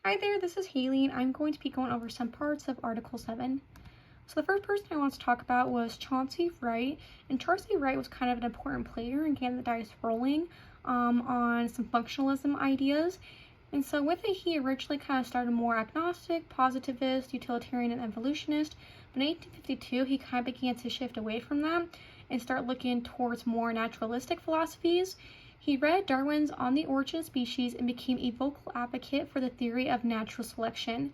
Hi there, this is Haley, and I'm going to be going over some parts of Article 7. So the first person I want to talk about was Chauncey Wright, and Chauncey Wright was kind of an important player in getting the dice rolling on some functionalism ideas. And so with it, he originally kind of started more agnostic, positivist, utilitarian, and evolutionist, but in 1852 he kind of began to shift away from that and start looking towards more naturalistic philosophies. He read Darwin's On the Origin of Species and became a vocal advocate for the theory of natural selection.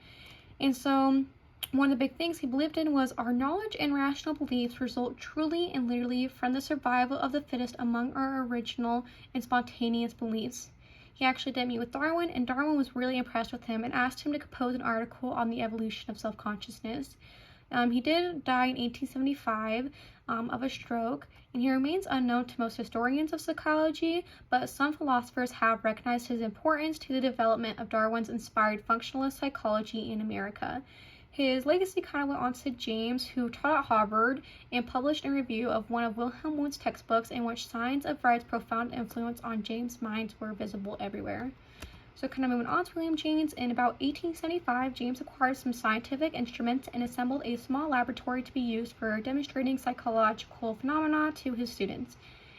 And so one of the big things he believed in was our knowledge and rational beliefs result truly and literally from the survival of the fittest among our original and spontaneous beliefs. He actually did meet with Darwin, and Darwin was really impressed with him and asked him to compose an article on the evolution of self-consciousness. He did die in 1875 of a stroke, and he remains unknown to most historians of psychology, but some philosophers have recognized his importance to the development of Darwin's inspired functionalist psychology in America. His legacy kind of went on to James, who taught at Harvard and published a review of one of Wilhelm Wundt's textbooks in which signs of Wright's profound influence on James' minds were visible everywhere. So kind of moving on to William James, in about 1875, James acquired some scientific instruments and assembled a small laboratory to be used for demonstrating psychological phenomena to his students.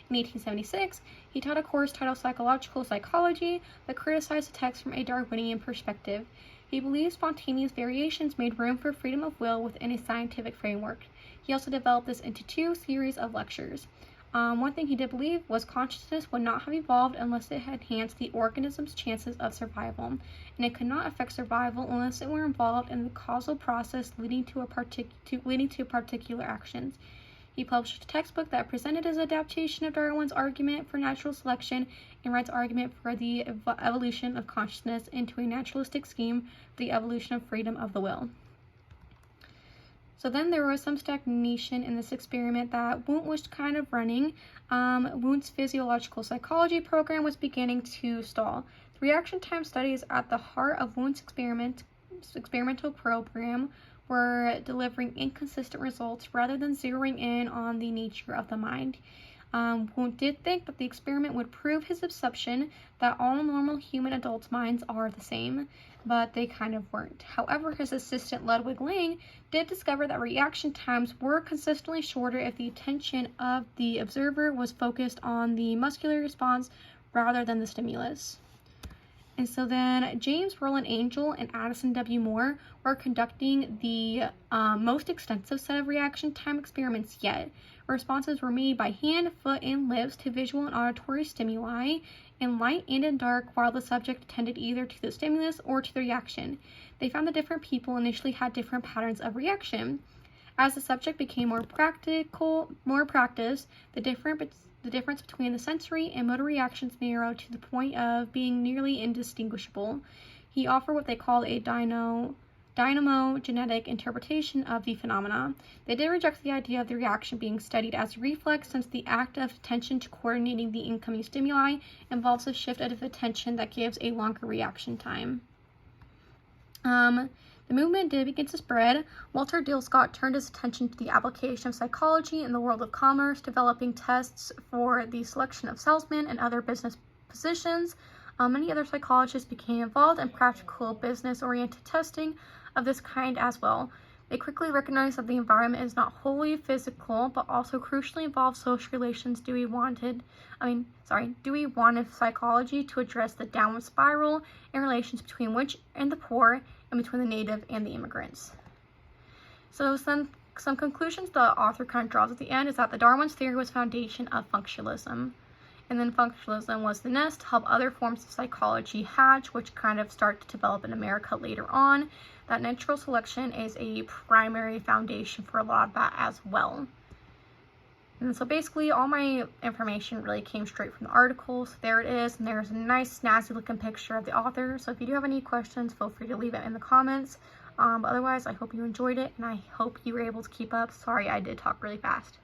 In 1876, he taught a course titled Psychological Psychology, but criticized the text from a Darwinian perspective. He believed spontaneous variations made room for freedom of will within a scientific framework. He also developed this into 2 series of lectures. One thing he did believe was consciousness would not have evolved unless it had enhanced the organism's chances of survival, and it could not affect survival unless it were involved in the causal process leading to particular actions. He published a textbook that presented his adaptation of Darwin's argument for natural selection and Wright's argument for the evolution of consciousness into a naturalistic scheme for the evolution of freedom of the will. So then there was some stagnation in this experiment that Wundt was kind of running. Wundt's physiological psychology program was beginning to stall. The reaction time studies at the heart of Wundt's experimental program were delivering inconsistent results rather than zeroing in on the nature of the mind. Wundt did think that the experiment would prove his assumption that all normal human adults' minds are the same, but they kind of weren't. However, his assistant Ludwig Lang did discover that reaction times were consistently shorter if the attention of the observer was focused on the muscular response rather than the stimulus. And so then James Roland Angell and Addison W. Moore were conducting the most extensive set of reaction time experiments yet. Responses were made by hand, foot, and lips to visual and auditory stimuli in light and in dark, while the subject attended either to the stimulus or to the reaction. They found that different people initially had different patterns of reaction. As the subject became more practiced, the difference between the sensory and motor reactions narrowed to the point of being nearly indistinguishable. He offered what they called a dynamogenetic interpretation of the phenomena. They did reject the idea of the reaction being studied as a reflex, since the act of attention to coordinating the incoming stimuli involves a shift of attention that gives a longer reaction time. The movement did begin to spread. Walter Dill Scott turned his attention to the application of psychology in the world of commerce, developing tests for the selection of salesmen and other business positions. Many other psychologists became involved in practical business-oriented testing of this kind as well. They quickly recognized that the environment is not wholly physical, but also crucially involves social relations. Dewey wanted psychology to address the downward spiral in relations between rich and the poor, and between the native and the immigrants. So some conclusions the author kind of draws at the end is that the Darwin's theory was foundation of functionalism. And then functionalism was the nest to help other forms of psychology hatch, which kind of start to develop in America later on. That natural selection is a primary foundation for a lot of that as well. And so basically all my information really came straight from the article. So there it is, and there's a nice snazzy looking picture of the author. So if you do have any questions, feel free to leave it in the comments. But otherwise, I hope you enjoyed it, and I hope you were able to keep up. Sorry, I did talk really fast.